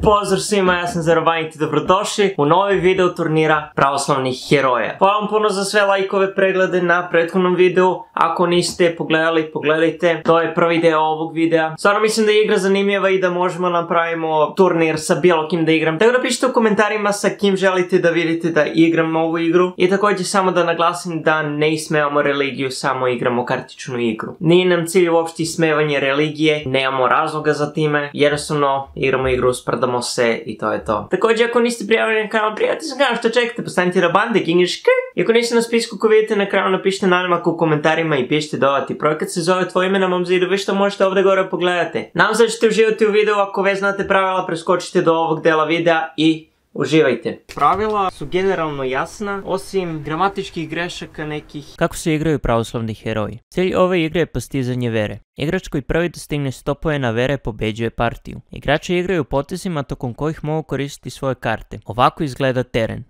Pozdrav svima, ja sam Zaravaniti, dobrodošli u novi video turnira pravoslavnih heroja. Hvala vam puno za sve lajkove, preglede na prethodnom videu. Ako niste pogledali, pogledajte. To je prvi deo ovog videa. Stvarno mislim da je igra zanimljiva i da možemo napravimo turnir sa bilo kim da igram. Tako da pišite u komentarima sa kim želite da vidite da igram ovu igru. I također samo da naglasim da ne ismevamo religiju, samo igramo kartičnu igru. Nije nam cilj uopšte ismevanje religije, nemamo razloga za time. Jednostavno igramo igru, usprdamo se i to je to. Također ako niste prijavljeni na kanal, prijavite se na kanal, što čekate, postanite na bande, kingiške. I ako niste na spisku ko vidite na kraju, napišite nadimak u komentarima i pišite dodati. Projekat se zove Tvoje ime na mom zidu, vi što možete ovdje gore pogledati. Nadam se da ćete uživati u videu, ako već znate pravila, preskočite do ovog dela videa i uživajte. Pravila su generalno jasna, osim gramatičkih grešaka nekih. Kako se igraju pravoslavni heroji? Cilj ove igre je postizanje vere. Igrač koji prvi dostigne 100 poena vere pobeđuje partiju. Igrači igraju potezima tokom kojih mogu koristiti svoje karte. Ovako izgleda teren.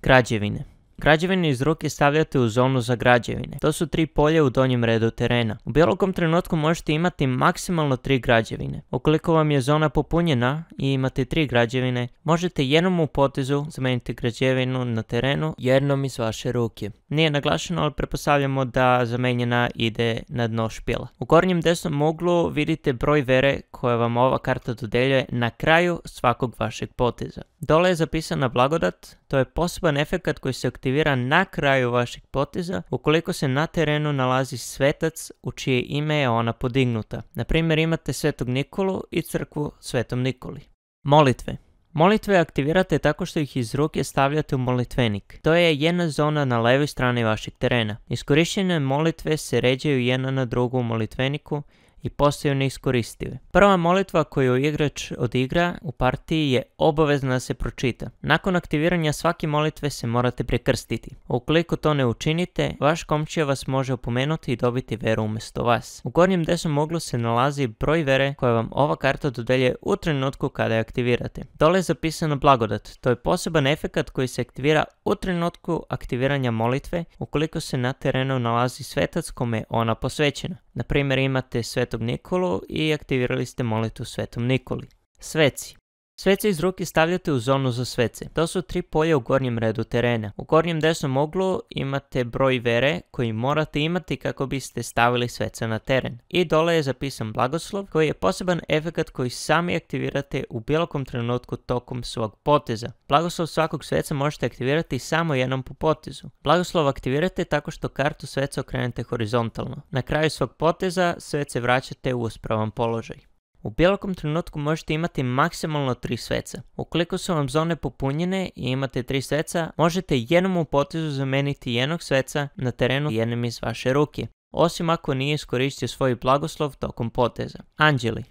Građevine. Građevine iz ruke stavljate u zonu za građevine. To su 3 polja u donjem redu terena. U bilo kom trenutku možete imati maksimalno 3 građevine. Ukoliko vam je zona popunjena i imate 3 građevine, možete jednom u potezu zameniti građevinu na terenu jednom iz vaše ruke. Nije naglašeno, ali pretpostavljamo da zamenjena ide na dno špila. U gornjem desnom uglu vidite broj vere koje vam ova karta dodeljuje na kraju svakog vašeg poteza. Dole je zapisana blagodat, to je poseban efekat koji se aktivira na kraju vašeg poteza ukoliko se na terenu nalazi svetac u čije ime je ona podignuta. Na primjer imate Svetog Nikolu i crkvu Svetom Nikoli. Molitve. Molitve aktivirate tako što ih iz ruke stavljate u molitvenik. To je jedna zona na levoj strani vašeg terena. Iskorištene molitve se ređaju jedna na drugu u molitveniku i postaju neiskoristive. Prva molitva koju igrač odigra u partiji je obavezna da se pročita. Nakon aktiviranja svake molitve se morate prekrstiti. Ukoliko to ne učinite, vaš komšija vas može opomenuti i dobiti veru umjesto vas. U gornjem desnom uglu se nalazi broj vere koje vam ova karta dodeljuje u trenutku kada je aktivirate. Dole je zapisano blagodat. To je poseban efekat koji se aktivira u trenutku aktiviranja molitve ukoliko se na terenu nalazi svetac kome je ona posvećena. Na primjer imate Svetog Nikolu i aktivirali ste molitvu Svetom Nikoli. Sveci. Svece iz ruke stavljate u zonu za svece. To su 3 polja u gornjem redu terena. U gornjem desnom uglu imate broj vere koji morate imati kako biste stavili svece na teren. I dole je zapisan blagoslov koji je poseban efekat koji sami aktivirate u bilo kom trenutku tokom svog poteza. Blagoslov svakog sveca možete aktivirati samo jednom po potezu. Blagoslov aktivirate tako što kartu sveca okrenete horizontalno. Na kraju svog poteza svece vraćate u uspravan položaj. U bilo kom trenutku možete imati maksimalno 3 sveca. Ukoliko su vam zone popunjene i imate 3 sveca, možete jednom u potezu zameniti jednog sveca na terenu jednim iz vaše ruke, osim ako nije iskoristio svoj blagoslov tokom poteza. Anđeli.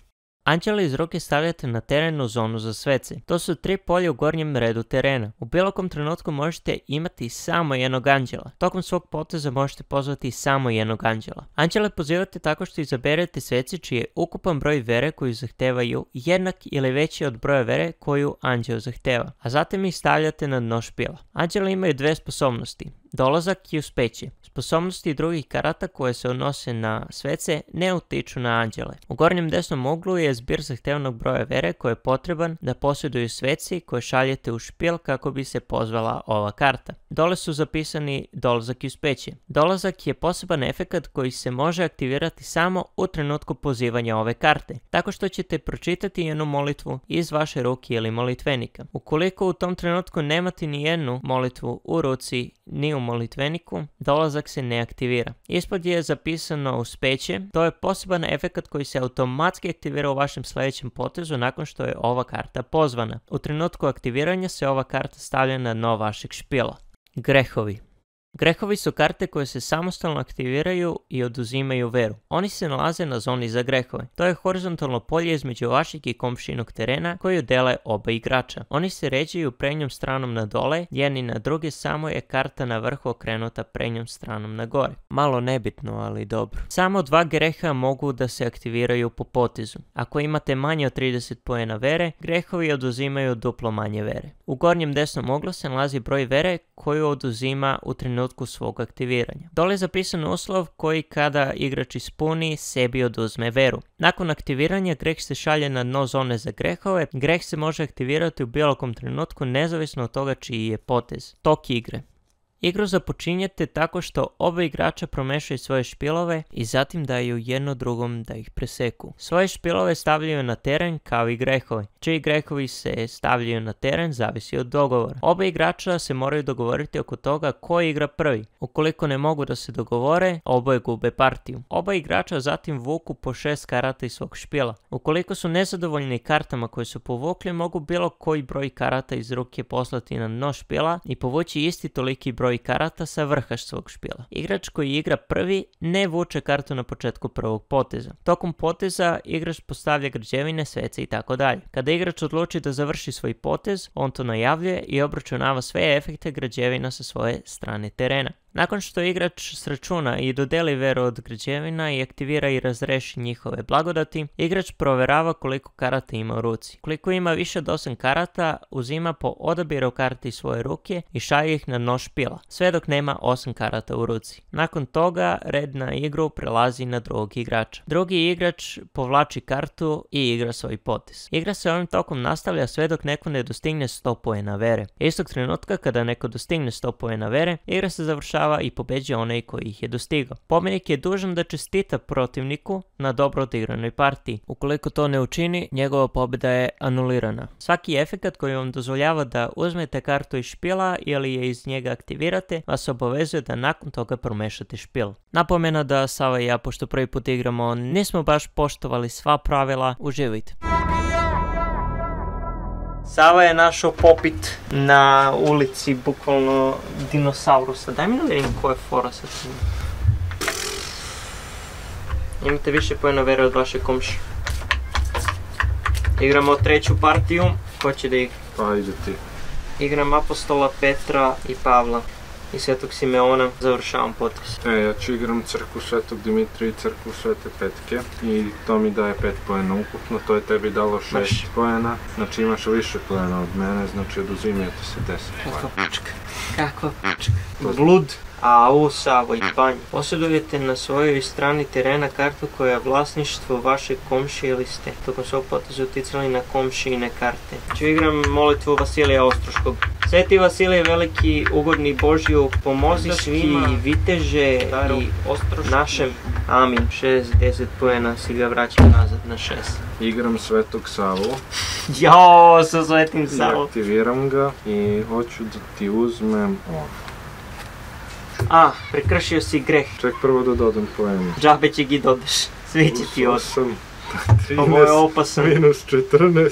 Anđele iz ruke stavljate na terenu zonu za svece. To su 3 polja u gornjem redu terena. U bilo kom trenutku možete imati samo jednog anđela. Tokom svog poteza možete pozvati samo jednog anđela. Anđele pozivate tako što izaberete svece čiji je ukupan broj vere koju zahtevaju jednak ili veći od broja vere koju anđeo zahteva, a zatim ih stavljate na dno špila. Anđele imaju 2 sposobnosti. Dolazak i uspeće. Sposobnosti drugih karata koje se odnose na svece ne utiču na anđele. U gornjem desnom uglu je zbir zahtevnog broja vere koji je potreban da posjeduju sveci koje šaljete u špil kako bi se pozvala ova karta. Dole su zapisani dolazak i uspeće. Dolazak je poseban efekat koji se može aktivirati samo u trenutku pozivanja ove karte, tako što ćete pročitati jednu molitvu iz vaše ruke ili molitvenika. Ukoliko u tom trenutku nemate ni jednu molitvu u ruci ni u molitveniku, dolazak se ne aktivira. Ispod je zapisano uspeće, to je poseban efekat koji se automatski aktivira u vašem sljedećem potezu nakon što je ova karta pozvana. U trenutku aktiviranja se ova karta stavlja na dno vašeg špila. Grehovi. Grehovi su karte koje se samostalno aktiviraju i oduzimaju veru. Oni se nalaze na zoni za grehove. To je horizontalno polje između vašeg i komšinog terena koju dele oba igrača. Oni se ređaju prednjom stranom na dole, jedni na druge, samo je karta na vrhu okrenuta prednjom stranom na gore. Malo nebitno, ali dobro. Samo 2 greha mogu da se aktiviraju po potezu. Ako imate manje od 30 poena vere, grehovi oduzimaju duplo manje vere. U gornjem desnom uglu se nalazi broj vere koju oduzima u trenutku trenutku svog aktiviranja. Dole je zapisan uslov koji kada igrač ispuni sebi oduzme veru. Nakon aktiviranja greh se šalje na dno zone za grehove. Greh se može aktivirati u bilo kom trenutku nezavisno od toga čiji je potez. Tok igre. Igru započinjete tako što oba igrača promešaju svoje špilove i zatim daju jedno drugom da ih preseku. Svoje špilove stavljaju na teren kao i grehovi. Čiji grehovi se stavljaju na teren zavisi od dogovora. Oba igrača se moraju dogovoriti oko toga ko igra prvi. Ukoliko ne mogu da se dogovore, oboje gube partiju. Oba igrača zatim vuku po 6 karata iz svog špila. Ukoliko su nezadovoljni kartama koje su povukli, mogu bilo koji broj karata iz ruke poslati na dno špila i povući isti toliki broj karata sa vrha svog špila. Igrač koji igra prvi ne vuče kartu na početku prvog poteza. Tokom poteza igrač postavlja građevine, svece i tako dalje. Kada igrač odluči da završi svoj potez, on to najavljuje i obračunava sve efekte građevina sa svoje strane terena. Nakon što igrač sračuna i dodeli veru od građevina i aktivira i razreši njihove blagodati, igrač proverava koliko karata ima u ruci. Koliko ima više od 8 karata, uzima po odabiru karti iz svoje ruke i šalje ih na dno špila, sve dok nema 8 karata u ruci. Nakon toga, red na igru prelazi na drugog igrača. Drugi igrač povlači kartu i igra svoj potez. Igra se ovim tokom nastavlja sve dok neko ne dostigne 100 poena vere. Istog trenutka kada neko dostigne 100 poena vere, igra se završava i pobeđuje onaj koji ih je dostigao. Pobjednik je dužan da čestita protivniku na dobro odigranoj partiji. Ukoliko to ne učini, njegova pobjeda je anulirana. Svaki efekat koji vam dozvoljava da uzmete kartu iz špila ili je iz njega aktivirate, vas obavezuje da nakon toga promešate špil. Napomena da Sava i ja, pošto prvi put igramo, nismo baš poštovali sva pravila. Uživajte. Sava je našao popit na ulici, bukvalno dinosaurusa. Daj mi da vidim koja je fora sa tim. Imate više poena vere od vaše komšije. Igramo treću partiju. Ko će da igra? Pa ide ti. Igram Apostola Petra i Pavla i Svetog Simeona. Završavam potez. Ja ću igram crkvu Svetog Dimitrija i crkvu Svete Petke i to mi daje 5 poena ukupno, to je tebi dalo 6 poena, znači imaš više poena od mene, znači oduzimijete se 10 Kakva pučka. Kakva pučka. Blud. Au, Savo i banj. Posjedujete na svojoj strani terena kartu koja je vlasništvo vaše komšije ili ste tokom svog poteza uticali na komšijine karte. Ću igram molitvu Vasilija Ostroškog. Sveti Vasilije veliki, ugodni Božju, pomozi svima i viteže i našem. Amin. 60 poena si ga vraćam nazad na 6. Igram Svetog Savu. Jao, sa Svetim Savom. Aktiviram ga i hoću da ti uzmem ovo. Prekršio si greh. Ček prvo da dodam poenu. Džabe će gi dodeš. Svi će ti od. 8, Ovo je opasan. minus 14,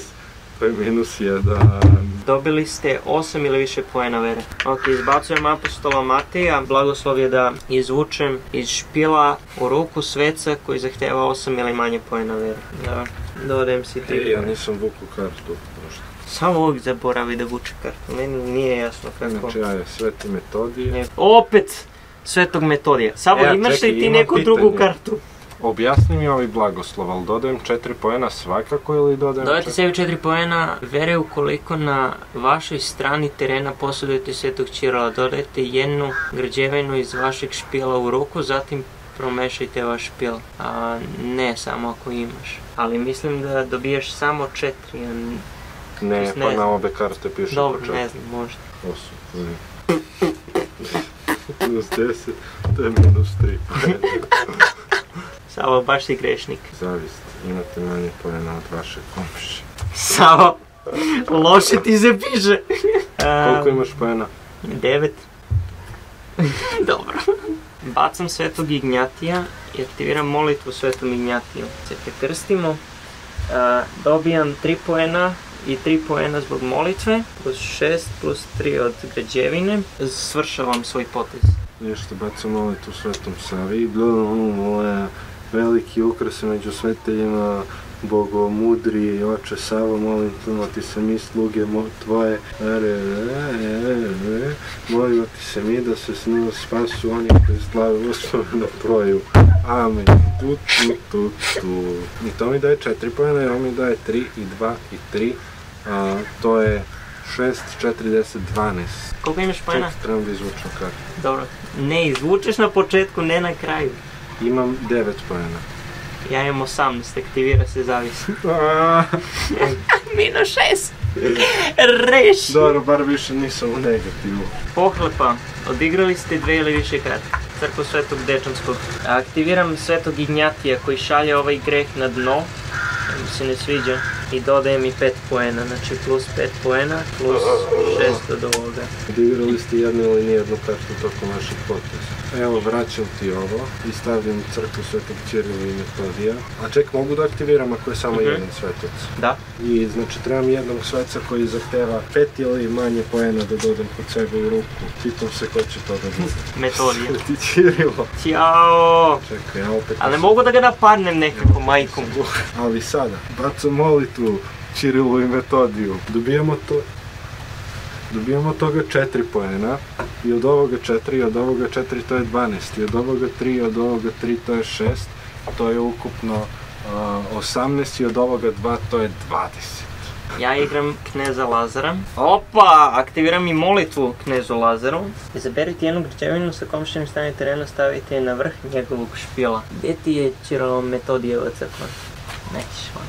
to je minus 1. Dobili ste 8 ili više poena vere. Ok, izbacujem Apostola Mateja. Blagoslov je da izvučem iz špila u ruku sveca koji zahteva 8 ili manje poena vere. Da, dodajem si ti. Ja nisam vuku kartu. Samo uvijek zaboravi da vuče kartu. Meni nije jasno kako. Znači ja je Sveti Metodije. Opet Svetog Metodija. Samo imaš li ti neku drugu kartu? Objasni mi ovaj blagoslov, ali dodajem 4 poena svakako ili dodajem... Dodajte sebi 4 poena vere ukoliko na vašoj strani terena posjedujete Svetog Ćirila. Dodajte jednu građevinu iz vašeg špila u ruku, zatim promešajte vaš špil. Ne samo ako imaš. Ali mislim da dobijaš samo 4. Ne, pa na obe karte piše. Dobro, ne znam, možda. 8, minus 10, to je minus 3. Savo, baš si grešnik. Zavist, imate manje poena od vaše komšije. Savo, loše ti se piše. Koliko imaš poena? 9. Dobro. Bacam Svetog Ignjatija i aktiviram molitvu Svetom Ignjatiju. Se prekrstimo. Dobijam 3 poena i 3 poena zbog molitve, plus 6, plus 3 od građevine. Svršavam svoj potez. Nešto bacam molitvu Svetom Savi. Veliki ukrasi među sveteljima, bogomudri, oče Savo, molim ti se mi sluge tvoje, molimo ti se mi da se s njima spasu oni koji slave uspomenu tvoju. Amen. Tu. I to mi daje 4 poena i on mi daje 3 i 2 i 3. To je 6, 4, 10, 12. Koliko imaš poena? Čekaj, trebam da izvučem kartu. Dobro. Ne, izvučeš na početku, ne na kraju. Imam 9 poena. Ja imam 18, aktivira se zavisi. -6. Reši. Dobro, bar više nisam u negativu. Pohlepa, odigrali ste 2 ili više karti. Crkvu Svetog Dečanskog. Aktiviram Svetog Ignjatija koji šalje ovaj greh na dno. Mi se ne sviđa. I dodaje mi 5 poena, znači plus 5 poena, plus 6 od ovoga. Odigrali ste jednu ili nijednu kartu tokom vaših poteza. Evo, vraćam ti ovo i stavljam Crkvu Svetog Ćirila i Metodija. A ček, mogu da aktiviram ako je samo jedan svetac? Da. I znači trebam jednog sveca koji zahteva 5 ili manje poena da dodam kod sebe u ruku. Pitam se ko će to da bude. Metodija. Sveti Ćirilo. Ćao! Čekaj, ja opet... Ali ne mogu da ga napadnem nekako majkom. Ali sada, bacam molitvu Ćirilu i Metodiju. Dobijamo od toga 4 poena i od ovoga 4 i od ovoga 4 to je 12 i od ovoga 3 i od ovoga 3 to je 6, to je ukupno 18 i od ovoga 2 to je 20. Ja igram Kneza Lazara. Opa! Aktiviram i molitvu Knezu Lazaru. Izaberite jednu građevinu sa komšijenim stanjem terena, stavite je na vrh njegovog špila. Gdje ti je Ćirilo Metodijeva crkva? Nećeš vam.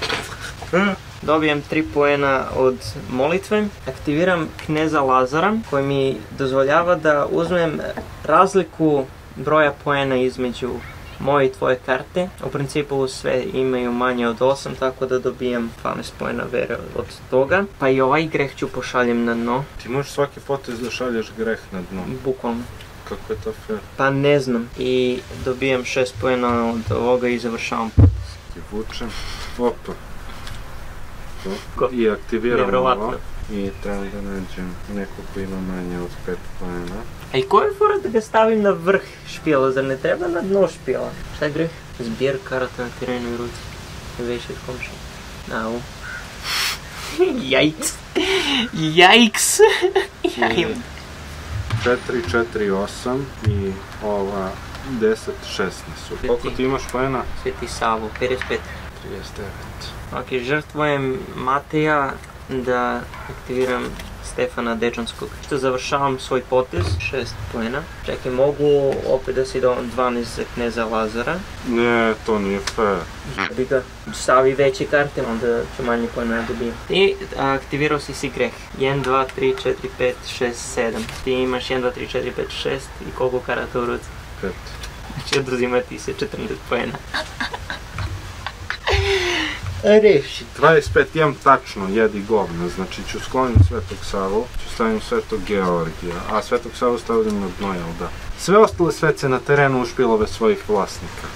Dobijem 3 poena od molitve. Aktiviram Kneza Lazara koji mi dozvoljava da uzmem razliku broja poena između moje i tvoje karte. U principu sve imaju manje od 8, tako da dobijam 12 poena vere od toga. Pa i ovaj greh ću pošaljem na dno. Ti možeš svaki potez da šalješ greh na dno. Bukvalno. Kako je to fair? Pa ne znam. I dobijam 6 poena od ovoga i završavam potez. Ti vučem. Opa. I aktiviram ovo. I trebam da nađem neko ko ima manje od 5 poena. A i koja je fora da ga stavim na vrh špila, zar ne treba na dno špila? Šta je greh? Zbir karata na terenu i ruci. Veći od komšija. Au. Jajks. Jajks. 4, 4, 8 i ova 10, 16 su. Koliko ti imaš poena? Sveti Savo, 55. 39. Ok, žrtvujem Mateja da aktiviram Stefana Dečanskog. Što završavam svoj potez, 6 poena. Čekaj, mogu opet da si dam 12 za Kneza Lazara. Ne, to nije fair. Bi ga stavi veće karte, onda ću manje poena dobijem. I aktivirao si greh. 1, 2, 3, 4, 5, 6, 7. Ti imaš 1, 2, 3, 4, 5, 6 i koliko karata u ruci? 5. Znači oduzimati se 40 poena. Reši. 25 imam tačno, jedi govna, znači ću skloniti Svetog Savu, ću stavim Svetog Georgija, a Svetog Savu stavljam na dno, jel da? Sve ostale svece na terenu u špilove svojih vlasnika.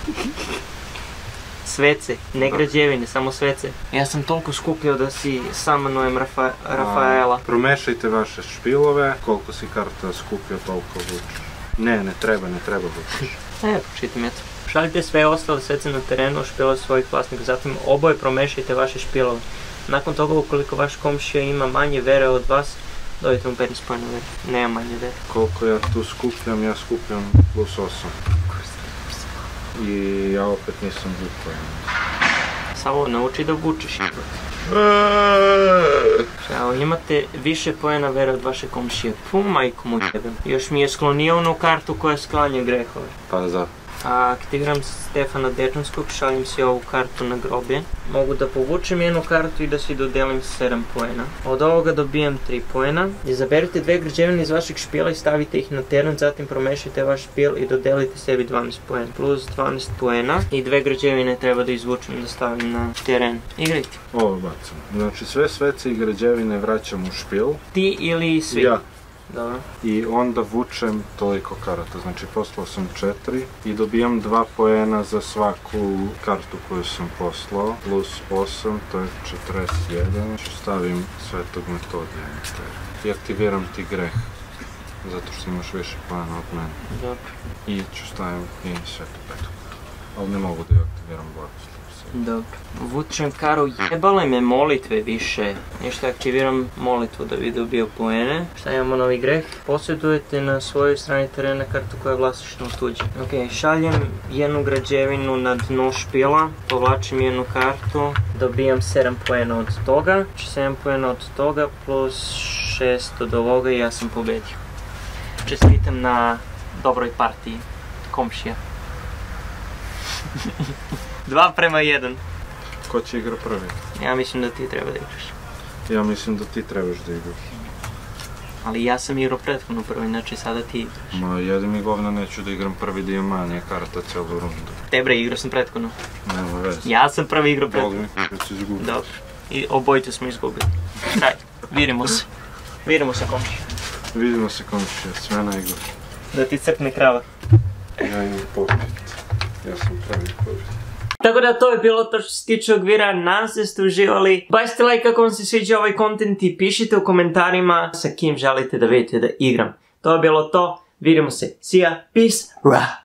Svece, ne građevine, samo svece. Ja sam toliko skupljao da si samanujem Rafaela. Promešajte vaše špilove, koliko si karta skupio, toliko vučeš. Ne treba vučeš. Pročitam ja to. Šaljite sve ostale svece na terenu u špilove svojih vlasnika, zatim oboje promešajte vaše špilove. Nakon toga, ukoliko vaš komšija ima manje vere od vas, dobijete mu 15 poena vere. Nema manje vere. Koliko ja tu skupljam, ja skupljam plus 8. I ja opet nisam vukao. Samo nauči da vučeš. Evo, imate više poena vere od vaše komšije. Majku mu jebem. Još mi je sklonio onu kartu koja sklanja grehove. Pa da. Aktiviram Stefana Dečanskog, šaljem si ovu kartu na groblje. Mogu da povučem jednu kartu i da si dodelim 7 poena. Od ovoga dobijam 3 poena. Izaberite 2 građevine iz vašeg špila i stavite ih na teren, zatim promešajte vaš špil i dodelite sebi 12 poena. Plus 12 poena i 2 građevine treba da izvučem da stavim na teren. Igrajte. Ovo bacam. Znači sve svece i građevine vraćam u špil. Ti ili svi? Ja. Dobro. I onda vučem toliko karata, znači poslao sam 4 i dobijam 2 poena za svaku kartu koju sam poslao, plus 8, to je 41, stavim Svetog Metodija i aktiviram ti greh, zato što imaš više poena od mene. Dobro. I ću stavim i Svetu Petku, ali ne mogu da ju aktiviram blagoslov. Dobro. Vučem karu, jebale me molitve više. Nešto aktiviram molitvu da bi dobio poene. Šta imamo novi greh? Posjedujete na svojoj strani terena kartu koja je vlasništvo tuđe. Ok, šaljem jednu građevinu na dno špila, povlačim jednu kartu, dobijam 7 poena od toga. 7 poena od toga plus 6 od ovoga i ja sam pobedio. Čestitam na dobroj partiji, komšija. 2:1. Ko će igra prvi? Ja mislim da ti treba da igraš. Ja mislim da ti trebaš da igraš. Ali ja sam igrao prethodno prvi, znači sada ti igraš. Ma jedi mi govna, neću da igram prvi, da imam manje karata celu rundu. Te bre, igrao sam prethodno. Nema veze. Ja sam prvi igrao prethodno. Bog mi, da ću izgubiti. Dobro. I obojice smo izgubili. Daj, vidimo se. Vidimo se, komšija. Vidimo se komšija, sve najgore. Da ti crkne krava. Ja imam pobjed. Ja sam pravi pobjed. Tako da to je bilo to što se tiče okvira, nadam se da ste uživali. Bacite like ako vam se sviđa ovaj kontent i pišite u komentarima sa kim želite da vidite da igram. To je bilo to, vidimo se, see ya, peace, rah!